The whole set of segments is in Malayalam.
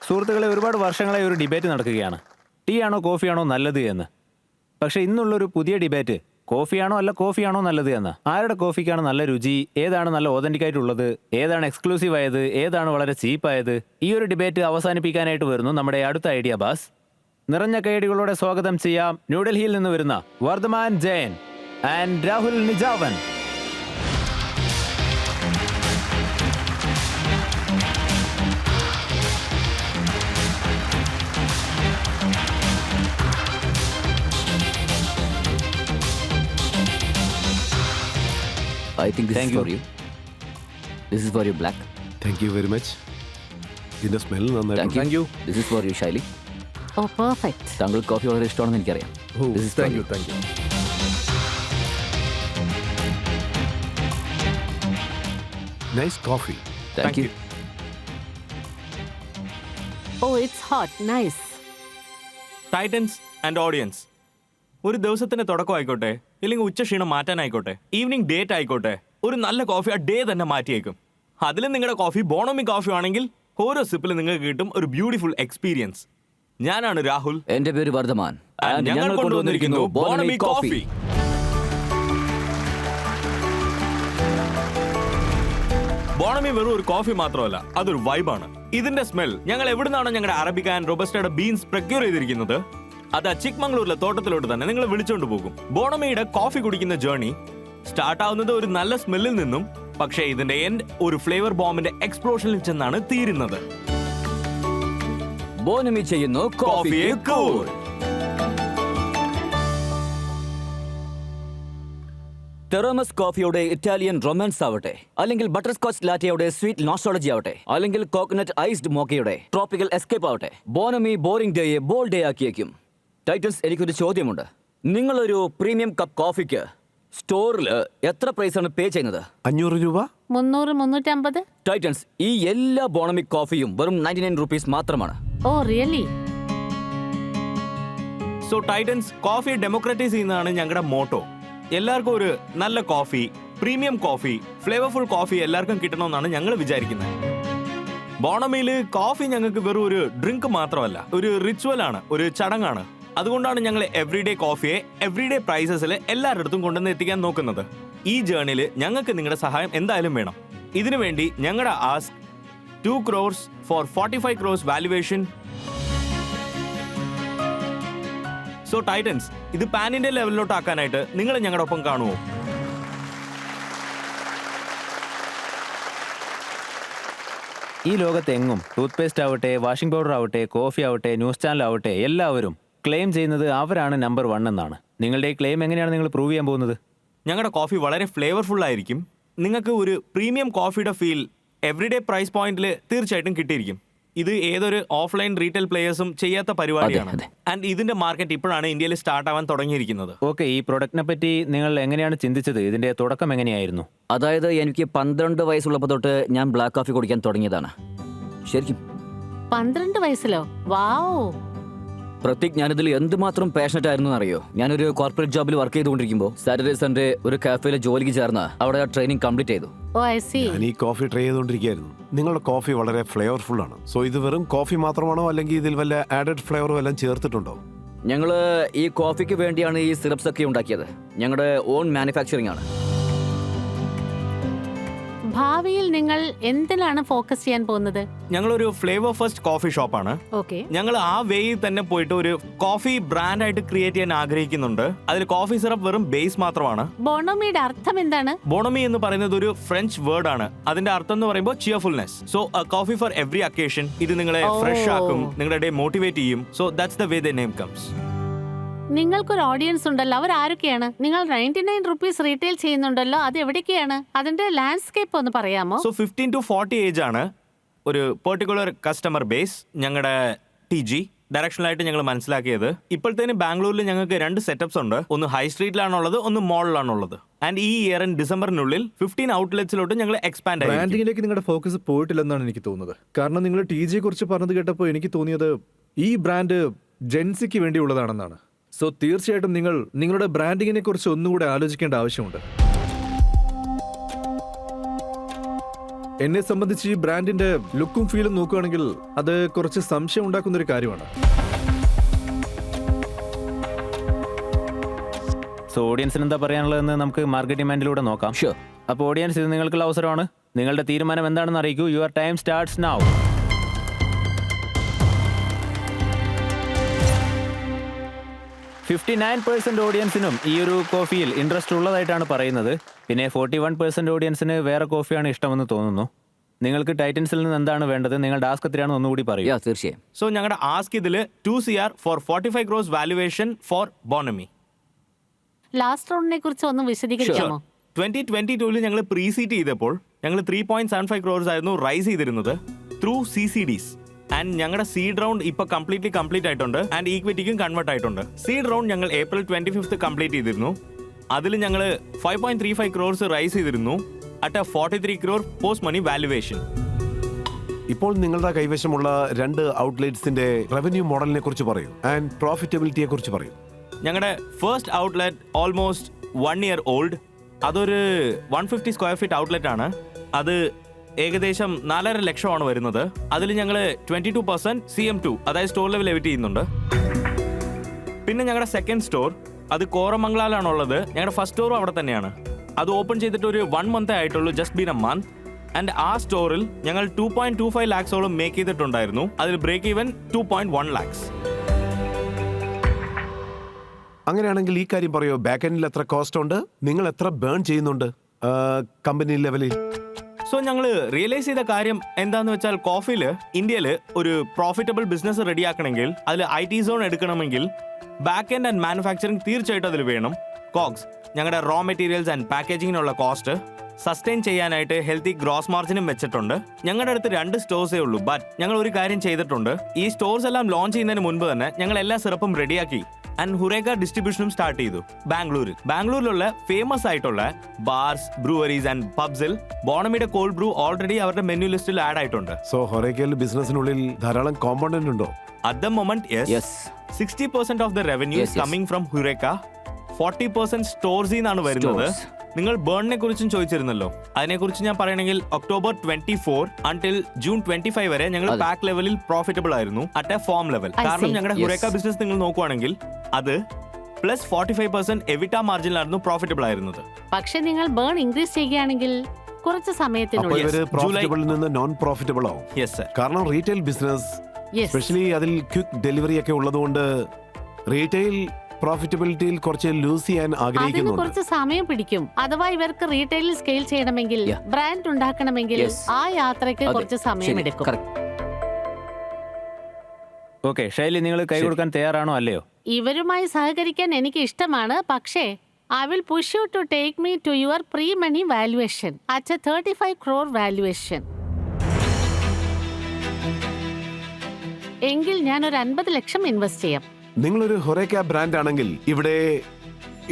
സുഹൃത്തുക്കളെ, ഒരുപാട് വർഷങ്ങളായി ഒരു ഡിബേറ്റ് നടക്കുകയാണ്, ടീ ആണോ കോഫിയാണോ നല്ലത് എന്ന്. പക്ഷേ ഇന്നുള്ളൊരു പുതിയ ഡിബേറ്റ് കോഫിയാണോ അല്ല കോഫിയാണോ നല്ലത് എന്ന്. ആരുടെ കോഫിക്കാണ് നല്ല രുചി, ഏതാണ് നല്ല ഓതന്റിക് ആയിട്ടുള്ളത്, ഏതാണ് എക്സ്ക്ലൂസീവ് ആയത്, ഏതാണ് വളരെ ചീപ്പായത്. ഈ ഒരു ഡിബേറ്റ് അവസാനിപ്പിക്കാനായിട്ട് വരുന്നു നമ്മുടെ അടുത്ത ഐഡിയ ബാസ്. നിറഞ്ഞ കൈയടികളോടെ സ്വാഗതം ചെയ്യാം ന്യൂഡൽഹിയിൽ നിന്ന് വരുന്ന Vardhaman Jayan and Rahul Nijhawan. I think this Thank is you. for you. This is for you, Black. Thank you very much. ഇതിന്റെ സ്മെൽ Thank നന്നായിട്ട്. you. This is for you, Shaili. Oh perfect. താങ്കൾ കോഫി വളരെ ഇഷ്ടമാണെന്ന് എനിക്കറിയാം. This is for you. Thank you. Nice coffee. Thank you. Oh it's hot, nice. Titans and audience, ഒരു ദിവസത്തിന്റെ തുടക്കം ആയിക്കോട്ടെ, ഇല്ലെങ്കിൽ ഉച്ചക്ഷീണം മാറ്റാനായിക്കോട്ടെ, ഈവനിങ് ഡേറ്റ് ആയിക്കോട്ടെ, ഒരു നല്ല കോഫി ആ ഡേ തന്നെ മാറ്റിയേക്കും. അതിലും നിങ്ങളുടെ കോഫി ബോണമി കോഫി ആണെങ്കിൽ ഓരോ സിപ്പിലും നിങ്ങൾക്ക് കിട്ടും ഒരു ബ്യൂട്ടിഫുൾ എക്സ്പീരിയൻസ്. ഞാനാണ് രാഹുൽ. എന്റെ പേര് വർദ്ധമാൻ. And ഞങ്ങൾ കൊണ്ടുവന്നിരിക്കുന്നു ബോണമി കോഫി. ബോണമി വെറും ഒരു കോഫി മാത്രമല്ല, അതൊരു വൈബാണ്. ഇതിന്റെ സ്മെൽ ഞങ്ങൾ എവിടുന്നാണോ ഞങ്ങളുടെ അറബിക്ക ആൻഡ് റോബസ്റ്റയുടെ ബീൻസ് പ്രക്യൂർ ചെയ്തിരിക്കുന്നത്, അത് ചിക്മംഗ്ലൂരിലെ തോട്ടത്തിലോട്ട് തന്നെ നിങ്ങൾ വിളിച്ചോണ്ട് പോകും. ബോണമിയുടെ കോഫി കുടിക്കുന്ന ജേർണി സ്റ്റാർട്ട് ആവുന്നത് ഒരു നല്ല സ്മെല്ലിൽ നിന്നും, പക്ഷേ ഇതിന്റെ എൻഡ് ഒരു ഫ്ലേവർ ബോംബിന്റെ എക്സ്പ്ലോഷനിൽ ചെന്നാണ് തീരുന്നത്. ബോണമി ചെയ്യുന്നു കോഫിയെ കൂൾ. തെറമസ് കോഫിയുടെ ഇറ്റാലിയൻ റൊമാൻസ് ആവട്ടെ, അല്ലെങ്കിൽ ബട്ടർ സ്കോച്ച് ലാറ്റയുടെ സ്വീറ്റ് നോസ്റ്റോളജി ആവട്ടെ, അല്ലെങ്കിൽ കോക്കനട്ട് ഐസ്ഡ് മോക്കയുടെ ട്രോപ്പിക്കൽ എസ്കേപ്പ് ആവട്ടെ, ബോണമി ബോറിംഗ് ഡേയെ ബോൾ ഡേ ആക്കിയേക്കും. ടൈറ്റൻസ്, എനിക്കൊരു ചോദ്യമുണ്ട്. നിങ്ങളൊരു പ്രീമിയം കപ്പ് കോഫിക്ക് സ്റ്റോറിൽ എത്ര പ്രൈസാണ് പേ ചെയ്യുന്നത്? 500 രൂപ. 300, 350. ടൈറ്റൻസ്, ഈ എല്ലാ ബോണമി കോഫിയും വെറും 99 റുപ്പീസ് മാത്രമാണ്. Oh really? So titans, coffee democratise ചെയ്യുന്നതാണ് ഞങ്ങളുടെ മോട്ടോ. എല്ലാവർക്കും ഒരു നല്ല coffee, premium coffee, flavourful coffee എല്ലാവർക്കും കിട്ടണമെന്നാണ് ഞങ്ങൾ വിചാരിക്കുന്നത്. ബോണമിയിൽ കോഫി ഞങ്ങൾക്ക് വെറും ഒരു ഡ്രിങ്ക് മാത്രമല്ല, ഒരു റിച്വൽ ആണ്, ഒരു ചടങ്ങാണ്. അതുകൊണ്ടാണ് ഞങ്ങൾ എവറിഡേ കോഫിയെ എവറിഡേ പ്രൈസസിൽ എല്ലാവരുടെ അടുത്തും കൊണ്ടുവന്ന് എത്തിക്കാൻ നോക്കുന്നത്. ഈ ജേർണിയിൽ ഞങ്ങൾക്ക് നിങ്ങളുടെ സഹായം എന്തായാലും വേണം. ഇതിനുവേണ്ടി ഞങ്ങളുടെ ask 2 crores for 45 crores valuation. So Titans, ഇത് പാനിന്റെ ലെവലിലോട്ട് ആക്കാനായിട്ട് നിങ്ങൾ ഞങ്ങളുടെ ഒപ്പം കാണുമോ? ഈ ലോകത്തെങ്ങും ടൂത്ത് പേസ്റ്റ് ആവട്ടെ, വാഷിംഗ് പൗഡർ ആവട്ടെ, കോഫി ആവട്ടെ, ന്യൂസ് ചാനൽ ആവട്ടെ, എല്ലാവരും ക്ലെയിം ചെയ്യുന്നത് അവരാണ് നമ്പർ 1 എന്നാണ്. നിങ്ങളുടെ ഈ ക്ലെയിം എങ്ങനെയാണ് നിങ്ങൾ പ്രൂവ് ചെയ്യാൻ പോകുന്നത്? ഞങ്ങളുടെ കോഫി വളരെ ഫ്ലേവർഫുൾ ആയിരിക്കും. നിങ്ങൾക്ക് ഒരു പ്രീമിയം കോഫിയുടെ ഫീൽ എവറിഡേ പ്രൈസ് പോയിന്റിൽ തീർച്ചയായിട്ടും കിട്ടിയിരിക്കും. ഇത് ഏതൊരു ഓഫ്ലൈൻ റീറ്റെയിൽ പ്ലേയേഴ്സും ചെയ്യാത്ത പരിപാടിയാണ്. ആൻഡ് ഇതിന്റെ മാർക്കറ്റ് ഇപ്പോഴാണ് ഇന്ത്യയിൽ സ്റ്റാർട്ട് ആവാൻ തുടങ്ങിയിരിക്കുന്നത്. ഓക്കെ, ഈ പ്രൊഡക്റ്റിനെ പറ്റി നിങ്ങൾ എങ്ങനെയാണ് ചിന്തിച്ചത്? ഇതിന്റെ തുടക്കം എങ്ങനെയായിരുന്നു? അതായത് എനിക്ക് 12 വയസ്സുള്ളപ്പോൾ തൊട്ട് ഞാൻ ബ്ലാക്ക് കോഫി കുടിക്കാൻ തുടങ്ങിയതാണ്. ശരിക്കും 12 വയസ്സിലോ? വാവ്. പ്രത്യേക ഞാനിതിൽ എന്തുമാത്രം പാഷനറ്റ് ആയിരുന്നു അറിയോ? ഞാനൊരു കോർപ്പറേറ്റ് ജോബിൽ വർക്ക് ചെയ്തുകൊണ്ടിരിക്കുമ്പോൾ സാറ്റർഡേ സൺഡേ ഒരു കാഫേയിൽ ജോലിക്ക് ചേർന്ന് അവിടെ ട്രെയിനിങ് കംപ്ലീറ്റ് ചെയ്തു. ഓ ഐ സീ. ഞാൻ ഈ കോഫി ട്രൈ ചെയ്തുകൊണ്ടിരിക്കുകയായിരുന്നു. നിങ്ങളുടെ കോഫി വളരെ ഫ്ലേവർഫുൾ ആണ്. സോ ഇത് വെറും കോഫി മാത്രമാണോ, അല്ലെങ്കിൽ ഇതിൽ വല്ല ആഡഡ് ഫ്ലേവറും എല്ലാം ചേർത്തിട്ടുണ്ടോ? ഞങ്ങൾ ഈ കോഫിക്ക് വേണ്ടിയാണ് ഈ സിറപ്സ് ഒക്കെ ഉണ്ടാക്കിയത്. ഞങ്ങളുടെ ഓൺ മാനുഫാക്ചറിംഗ് ആണ്. ഭാവിയിൽ നിങ്ങൾ എന്തിലാണ് ഫോക്കസ് ചെയ്യാൻ പോകുന്നത്? ഞങ്ങളൊരു ഫ്ലേവർ ഫസ്റ്റ് കോഫി ഷോപ്പാണ്. ഓക്കെ. ഞങ്ങൾ ആ വേയിൽ തന്നെ പോയിട്ട് ഒരു കോഫി ബ്രാൻഡ് ആയിട്ട് ക്രിയേറ്റ് ചെയ്യാൻ ആഗ്രഹിക്കുന്നുണ്ട്. അതിൽ കോഫി സിറപ്പ് വെറും ബേസ് മാത്രമാണ്. ബോണമിയുടെ അർത്ഥം എന്താണ്? ബോണമി എന്ന് പറയുന്നത് ഒരു ഫ്രഞ്ച് വേർഡ് ആണ്. അതിന്റെ അർത്ഥം എന്ന് പറയുമ്പോൾ cheerfulness. So coffee for every അക്കേഷൻ. ഇത് നിങ്ങളെ ഫ്രഷ് ആക്കും, നിങ്ങളുടെ ഡേ മോട്ടിവേറ്റ് ചെയ്യും. So that's the way the name comes. നിങ്ങൾക്കൊരു ഓഡിയൻസ് ഉണ്ടല്ലോ, അവർ ആരൊക്കെയാണ്? നിങ്ങൾ 99 റുപ്പീസ് റീറ്റെയിൽ ചെയ്യുന്നുണ്ടല്ലോ, അത് എവിടേക്കാണ്? അതിന്റെ ലാൻഡ്സ്കേപ്പ് ഒന്ന് പറയാമോ? സോ 15 to 40 ഏജ് ആണ് ഒരു പെർട്ടിക്കുലർ കസ്റ്റമർ ബേസ്. ഞങ്ങളുടെ TG ഡയറക്ഷനിലായിട്ട് ഞങ്ങൾ മനസ്സിലാക്കിയത് ഇപ്പോഴത്തേന് ബാംഗ്ലൂരിൽ ഞങ്ങൾക്ക് 2 സെറ്റപ്സ് ഉണ്ട്. ഒന്ന് ഹൈ സ്ട്രീറ്റിലാണുള്ളത്, ഒന്ന് മോളിലാണുള്ളത്. ആൻഡ് ഈ ഇയർ ഡിസംബറിനുള്ളിൽ 15 ഔട്ട്ലെറ്റ്സിലോട്ട് ഞങ്ങൾ എക്സ്പാൻഡ് ആയി. ബ്രാൻഡിങ്ങിലേക്ക് നിങ്ങളുടെ ഫോക്കസ് പോയിട്ടില്ലെന്നാണ് എനിക്ക് തോന്നുന്നത്. കാരണം നിങ്ങൾ TG കുറിച്ച് പറഞ്ഞത് കേട്ടപ്പോൾ എനിക്ക് തോന്നിയത് ഈ ബ്രാൻഡ് ജെൻസിക്ക് വേണ്ടിയുള്ളതാണെന്നാണ്. സോ തീർച്ചയായിട്ടും നിങ്ങൾ നിങ്ങളുടെ ബ്രാൻഡിങ്ങിനെ കുറിച്ച് ഒന്നുകൂടെ ആലോചിക്കേണ്ട ആവശ്യമുണ്ട്. എന്നെ സംബന്ധിച്ച് ഈ ബ്രാൻഡിന്റെ ലുക്കും ഫീലും നോക്കുകയാണെങ്കിൽ അത് കുറച്ച് സംശയം ഉണ്ടാക്കുന്ന ഒരു കാര്യമാണ്. സോ ഓഡിയൻസിന് എന്താ പറയാനുള്ളതെന്ന് നമുക്ക് മാർക്കറ്റ് ഡിമാൻഡിലൂടെ നോക്കാം. ഷുവർ. അപ്പോൾ ഓഡിയൻസ്, ഇത് നിങ്ങൾക്കുള്ള അവസരമാണ്. നിങ്ങളുടെ തീരുമാനം എന്താണെന്ന് അറിയിക്കൂ. Your time starts now. 59% ഓഡിയൻസിനും ഈ ഒരു കോഫിയിൽ ഇൻട്രസ്റ്റ് ഉള്ളതായിട്ടാണ് പറയുന്നത്. പിന്നെ 41% ഓഡിയൻസിന് വേറെ കോഫിയാണ് ഇഷ്ടമെന്ന് തോന്നുന്നു. നിങ്ങൾക്ക് ടൈറ്റൻസിൽ നിന്ന് എന്താണ് വേണ്ടത്? നിങ്ങളുടെ ആസ്ക് എത്രയാണ് ഒന്നുകൂടി പറയൂ. തീർച്ചയായും. സോ ഞങ്ങളുടെ ആസ്ക് ഇതിൽ 2 CR for 45 crores valuation for Bonomi. Last റൗണ്ടിനെ കുറിച്ച് ഒന്ന് വിശദീകരിക്കാമോ? 2022 ഞങ്ങൾ പ്രീ സീറ്റ് ചെയ്തപ്പോൾ ഞങ്ങൾ 3.75 crores ആയിരുന്നു റൈസ് ചെയ്തിരുന്നത് ത്രൂ CCDs. ആൻഡ് ഞങ്ങളുടെ സീഡ് റൗണ്ട് ഇപ്പൊ കംപ്ലീറ്റ് ആയിട്ടുണ്ട് ആൻഡ് ഈക്വിറ്റിക്കും കൺവേർട്ട് ആയിട്ടുണ്ട്. സീഡ് റൗണ്ട് ഞങ്ങൾ April 25th കംപ്ലീറ്റ് ചെയ്തിരുന്നു. അതിൽ ഞങ്ങൾ 5.35 crores റൈസ് ചെയ്തിരുന്നു at 43 crore post money valuation. ഇപ്പോൾ നിങ്ങളുടെ കൈവശമുള്ള 2 ഔട്ട്ലെറ്റ്സിന്റെ റവന്യൂ മോഡലിനെ കുറിച്ച് പറയൂ ആൻഡ് പ്രോഫിറ്റബിലിറ്റിയെ കുറിച്ച് പറയൂ. ഞങ്ങളുടെ first outlet almost 1 year old. അതൊരു 150 square feet ഔട്ട്ലെറ്റ് ആണ്. അത് ഏകദേശം 4.5 ലക്ഷമാണ് വരുന്നത്. അതിൽ ഞങ്ങൾ 22% CM2 അതായത് സ്റ്റോർ ലെവൽ എവിറ്റ് ചെയ്യുന്നുണ്ട്. പിന്നെ ഞങ്ങളുടെ സെക്കൻഡ് സ്റ്റോർ അത് കോറമംഗലാലാണുള്ളത്. ഞങ്ങളുടെ ഫസ്റ്റ് സ്റ്റോറും അവിടെ തന്നെയാണ്. അത് ഓപ്പൺ ചെയ്തിട്ട് ഒരു 1 month ആയിട്ടുള്ളൂ, just been A month. And ആ സ്റ്റോറിൽ ഞങ്ങൾ 2.25 lakhsോളം മേക്ക് ചെയ്തിട്ടുണ്ടായിരുന്നു. അതിൽ ബ്രേക്ക് ഈവൻ 2.1 lakhs. അങ്ങനെയാണെങ്കിൽ ഈ കാര്യം പറയോ, ബാക്ക് എൻഡിൽ എത്ര കോസ്റ്റ് ഉണ്ട്, നിങ്ങൾ എത്ര ബേൺ ചെയ്യുന്നുണ്ട് കമ്പനി ലെവലിൽ? സോ ഞങ്ങൾ റിയലൈസ് ചെയ്ത കാര്യം എന്താന്ന് വെച്ചാൽ, കോഫിയിൽ ഇന്ത്യയിൽ ഒരു പ്രോഫിറ്റബിൾ ബിസിനസ് റെഡിയാക്കണമെങ്കിൽ അതിൽ IT സോൺ എടുക്കണമെങ്കിൽ ബാക്ക് എൻഡ് ആൻഡ് മാനുഫാക്ചറിങ് തീർച്ചയായിട്ടും അതിൽ വേണം. കോക്സ്, ഞങ്ങളുടെ റോ മെറ്റീരിയൽസ് ആൻഡ് പാക്കേജിങ്ങിനുള്ള കോസ്റ്റ് സസ്റ്റെയിൻ ചെയ്യാനായിട്ട് ഹെൽത്തി ഗ്രോസ് മാർജിനും വെച്ചിട്ടുണ്ട്. ഞങ്ങളുടെ അടുത്ത് 2 സ്റ്റോഴ്സേ ഉള്ളൂ. ബട്ട് ഞങ്ങൾ ഒരു കാര്യം ചെയ്തിട്ടുണ്ട്. ഈ സ്റ്റോഴ്സ് എല്ലാം ലോഞ്ച് ചെയ്യുന്നതിന് മുൻപ് തന്നെ ഞങ്ങൾ എല്ലാ സിറപ്പും റെഡിയാക്കി ആൻഡ് ഹുറേക്ക ഡിസ്ട്രിബ്യൂഷനും സ്റ്റാർട്ട് ചെയ്തു ബാംഗ്ലൂരിലുള്ള ഫേമസ് ആയിട്ടുള്ള ബാർസ്, ബ്രൂവറീസ് ആൻഡ് പബ്സിൽ ബോണമിയുടെ കോൾഡ് ബ്രൂ ഓൾറെഡി അവരുടെ മെനു ലിസ്റ്റിൽ ആഡ് ആയിട്ടുണ്ട്. സോ ഹൊറേക്കയിൽ ബിസിനസിനുള്ളിൽ ധാരാളം കോമ്പണന്റ് ഉണ്ടോ? At the moment yes. 60% of the revenue is coming from HoReCa. 40% സ്റ്റോർസിൽ നിന്നാണ് വരുന്നത്. നിങ്ങൾ ബേണിനെ കുറിച്ചും ചോദിച്ചിരുന്നല്ലോ. അതിനെക്കുറിച്ച് ഞാൻ പറയണമെങ്കിൽ October 24 until June 25 വരെ ഞങ്ങൾ പാക്ക് ലെവലിൽ പ്രോഫിറ്റബിൾ ആയിരുന്നു അറ്റ് എ ഫോം ലെവൽ. കാരണം ഞങ്ങളുടെ ഹുറേക്ക ബിസിനസ് നിങ്ങൾ നോക്കുവാണെങ്കിൽ അത് പ്ലസ് 45% എവിറ്റ മാർജിനിലായിരുന്നു പ്രോഫിറ്റബിൾ ആയിരുന്നത്. പക്ഷെ നിങ്ങൾ ബേൺ ഇൻക്രീസ് ചെയ്യുകയാണെങ്കിൽ കുറച്ച് സമയത്തിനുള്ളിൽ പ്രോഫിറ്റബിൾ നിന്ന് നോൺ പ്രോഫിറ്റബിൾ ആവും. Yes sir. കാരണം റീറ്റെയിൽ ബിസിനസ് Yes. സ്പെഷ്യലി അതിൽ ക്വിക്ക് ഡെലിവറി ഒക്കെ ഉള്ളതുകൊണ്ട് റീറ്റെയിൽ പ്രോഫിറ്റബിലിറ്റിയിൽ കുറച്ച് ലൂസ് ചെയ്യാൻ അതിന് ആഗ്രഹിക്കുന്നുണ്ട്. കുറച്ച് സമയം പിടിക്കും. അഥവാ ഇവർക്ക് റീറ്റെയിലിൽ സ്കെയിൽ ചെയ്യണമെങ്കിൽ, ബ്രാൻഡ് ഉണ്ടാക്കണമെങ്കിൽ ആ യാത്രയ്ക്ക് കുറച്ച് സമയം എടുക്കും. ഓക്കെ ശൈലി, നിങ്ങൾ കൈ കൊടുക്കാൻ തയ്യാറാണോ അല്ലയോ? ഇവരുമായി സഹകരിക്കാൻ എനിക്ക് ഇഷ്ടമാണ്. പക്ഷേ I will push you to take me to your pre-money valuation at a 35 crore valuation. എങ്കിൽ ഞാൻ ഒരു 50 ലക്ഷം ഇൻവെസ്റ്റ് ചെയ്യാം. നിങ്ങളൊരു ഹൊറേക്ക ബ്രാൻഡ് ആണെങ്കിൽ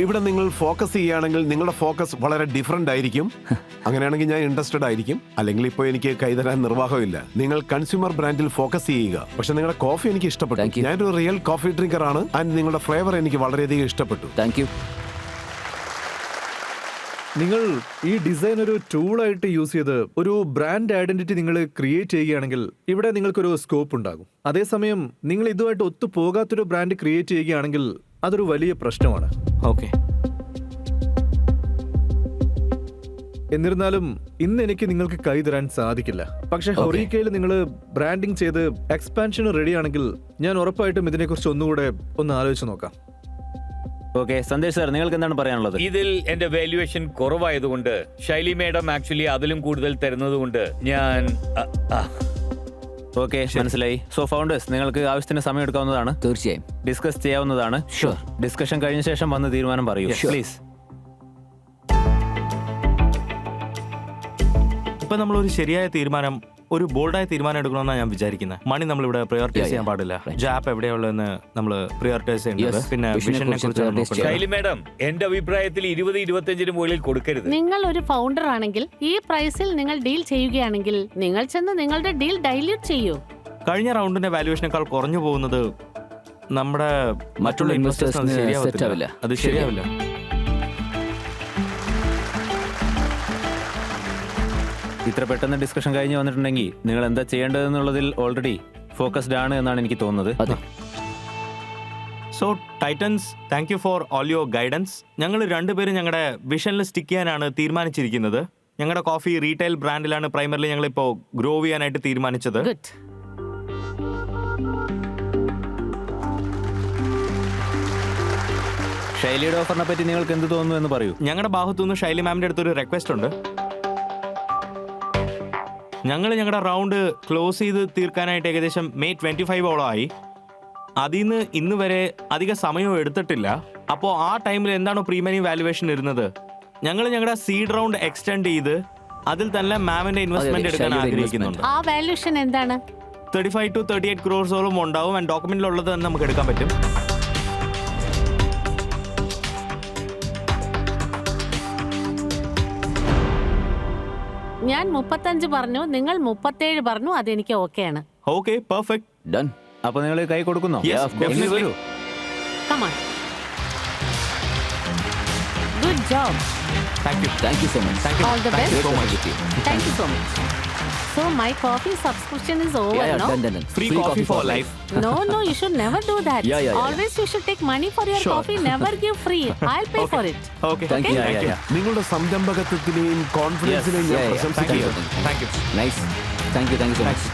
ഇവിടെ നിങ്ങൾ ഫോക്കസ് ചെയ്യുകയാണെങ്കിൽ നിങ്ങളുടെ ഫോക്കസ് വളരെ ഡിഫറെന്റ് ആയിരിക്കും. അങ്ങനെയാണെങ്കിൽ ഞാൻ ഇൻട്രസ്റ്റഡ് ആയിരിക്കും. അല്ലെങ്കിൽ ഇപ്പോൾ എനിക്ക് കൈതരാൻ നിർവാഹമില്ല. നിങ്ങൾ കൺസ്യൂമർ ബ്രാൻഡിൽ ഫോക്കസ് ചെയ്യുക. പക്ഷെ നിങ്ങളുടെ കോഫി എനിക്ക് ഇഷ്ടപ്പെട്ടു. ഞാനൊരു റിയൽ കോഫി ഡ്രിങ്കർ ആണ്. ആൻഡ് നിങ്ങളുടെ ഫ്ലേവർ എനിക്ക് വളരെയധികം ഇഷ്ടപ്പെട്ടു. Thank you. നിങ്ങൾ ഈ ഡിസൈൻ ഒരു ടൂളായിട്ട് യൂസ് ചെയ്ത് ഒരു ബ്രാൻഡ് ഐഡന്റിറ്റി നിങ്ങൾ ക്രിയേറ്റ് ചെയ്യുകയാണെങ്കിൽ ഇവിടെ നിങ്ങൾക്കൊരു സ്കോപ്പ് ഉണ്ടാകും. അതേസമയം നിങ്ങൾ ഇതുമായിട്ട് ഒത്തുപോകാത്തൊരു ബ്രാൻഡ് ക്രിയേറ്റ് ചെയ്യുകയാണെങ്കിൽ അതൊരു വലിയ പ്രശ്നമാണ്. ഓക്കെ. എന്നിരുന്നാലും ഇന്ന് എനിക്ക് നിങ്ങൾക്ക് കൈ തരാൻ സാധിക്കില്ല. പക്ഷെ ഹൊറീക്കയിൽ നിങ്ങൾ ബ്രാൻഡിങ് ചെയ്ത് എക്സ്പാൻഷന് റെഡി ആണെങ്കിൽ ഞാൻ ഉറപ്പായിട്ടും ഇതിനെക്കുറിച്ച് ഒന്നുകൂടെ ഒന്ന് ആലോചിച്ച് നോക്കാം. ഓക്കെ സന്ദേശ് സാർ, നിങ്ങൾക്ക് എന്താണ് പറയാനുള്ളത്? ഇതിൽ എന്റെ വാല്യുവേഷൻ കുറവായതുകൊണ്ട് ശൈലി മേഡം ആക്ച്വലി അതിലും കൂടുതൽ തരുന്നത് കൊണ്ട് ഞാൻ ഓക്കെ മനസ്സിലായി. സോ ഫൗണ്ടേഴ്സ്, നിങ്ങൾക്ക് ആവശ്യത്തിന് സമയം എടുക്കാവുന്നതാണ്. തീർച്ചയായും ഡിസ്കസ് ചെയ്യാവുന്നതാണ്. Sure. ഡിസ്കഷൻ കഴിഞ്ഞ ശേഷം വന്ന് തീരുമാനം പറയൂ പ്ലീസ്. ഇപ്പൊ നമ്മളൊരു ശരിയായ തീരുമാനം, ഒരു ബോൾഡായ തീരുമാനം എടുക്കണമെന്നാണ് ഞാൻ വിചാരിക്കുന്നത്. മണി നമ്മളിവിടെ പ്രയോറിറ്റൈസ് ചെയ്യാൻ പാടില്ല. ജാപ്പ് എവിടെയുള്ളതെന്ന് നമ്മൾ പ്രയോറിറ്റൈസ് ചെയ്യേണ്ടത്. പിന്നെ വിഷനെ കുറിച്ച് ശൈലി മേഡം എന്റെ അഭിപ്രായത്തിൽ 20-25 മുകളിൽ കൊടുക്കരുത്. നിങ്ങൾ ഒരു ഫൗണ്ടർ ആണെങ്കിൽ ഈ പ്രൈസിൽ നിങ്ങൾ ഡീൽ ചെയ്യുകയാണെങ്കിൽ നിങ്ങൾ ചെന്ന് നിങ്ങളുടെ ഡീൽ ഡൈല്യൂട്ട് ചെയ്യൂ. കഴിഞ്ഞ റൗണ്ടിന്റെ വാല്യുവേഷനേക്കാൾ കുറഞ്ഞു പോകുന്നത് നമ്മുടെ മറ്റുള്ള ഇൻവെസ്റ്റേഴ്സിന് ശരിയാവില്ല. അത് ശരിയാവില്ല. ഇത്ര പെട്ടെന്ന് ഡിസ്കഷൻ കഴിഞ്ഞ് വന്നിട്ടുണ്ടെങ്കിൽ നിങ്ങൾ എന്താ ചെയ്യേണ്ടതെന്നുള്ളതിൽ ഓൾറെഡി ഫോക്കസ്ഡ് ആണ് എന്നാണ് എനിക്ക് തോന്നുന്നത്. അതെ. So Titans, thank you for all your guidance. ഞങ്ങൾ രണ്ടുപേരും ഞങ്ങളുടെ വിഷനിൽ സ്റ്റിക്ക് ചെയ്യാനാണ് തീരുമാനിച്ചിരിക്കുന്നത്. ഞങ്ങളുടെ കോഫി റീറ്റെയിൽ ബ്രാൻഡിലാണ് പ്രൈമറിലി ഞങ്ങളിപ്പോൾ ഗ്രോ ചെയ്യാനായിട്ട് തീരുമാനിച്ചത്. ഗുഡ്. ശൈലിയുടെ ഓഫറിനെ പറ്റി നിങ്ങൾക്ക് എന്ത് തോന്നുന്നു എന്ന് പറയൂ. ഞങ്ങളുടെ ഭാഗത്തുനിന്ന് ശൈലി മാമിന്റെ അടുത്തൊരു റിക്വസ്റ്റ് ഉണ്ട്. ഞങ്ങളുടെ റൗണ്ട് ക്ലോസ് ചെയ്ത് തീർക്കാനായിട്ട് ഏകദേശം May 25 ആയി. അതിൽ നിന്ന് ഇന്ന് വരെ അധിക സമയവും എടുത്തിട്ടില്ല. അപ്പോൾ ആ ടൈമിൽ എന്താണോ പ്രീമിയം വാല്യുവേഷൻ ഇരുന്നത്, ഞങ്ങളുടെ സീഡ് റൗണ്ട് എക്സ്റ്റെൻഡ് ചെയ്ത് അതിൽ തന്നെ മാമിന്റെ ഇൻവെസ്റ്റ്മെന്റ് എടുക്കാൻ ശൈലിയുടെ ആഗ്രഹിക്കുന്നുണ്ട്. ആ വാല്യൂഷൻ എന്താണ്? 35 to 38 crores ഉണ്ടാവും. ആൻഡ് ഡോക്യുമെന്റിലുള്ളത് തന്നെ നമുക്ക് എടുക്കാൻ പറ്റും. ഞാൻ 35 പറഞ്ഞു, നിങ്ങൾ 37 പറഞ്ഞു. അതെനിക്ക് ഓക്കെയാണ്. Okay, perfect. ഡൺ. അപ്പൊ നിങ്ങൾ കൈ കൊടുക്കുന്നോ? Yes, definitely. വരൂ. Come on. Good job. Thank you so much. All the best. so much. Thank you so much. So my coffee subscription is over, no? Free coffee for life. No, you should never do that. Yeah. Always you should take money for your Sure. coffee. Never give free. I'll pay for it. Okay. Thank you. Yeah, yeah. നിങ്ങളുടെ സംരംഭകത്വത്തിനെയും കോൺഫിഡൻസിനെയും ഞാൻ Thank you. പ്രശംസിക്കുന്നു. Thank you. Nice. Thank you so much.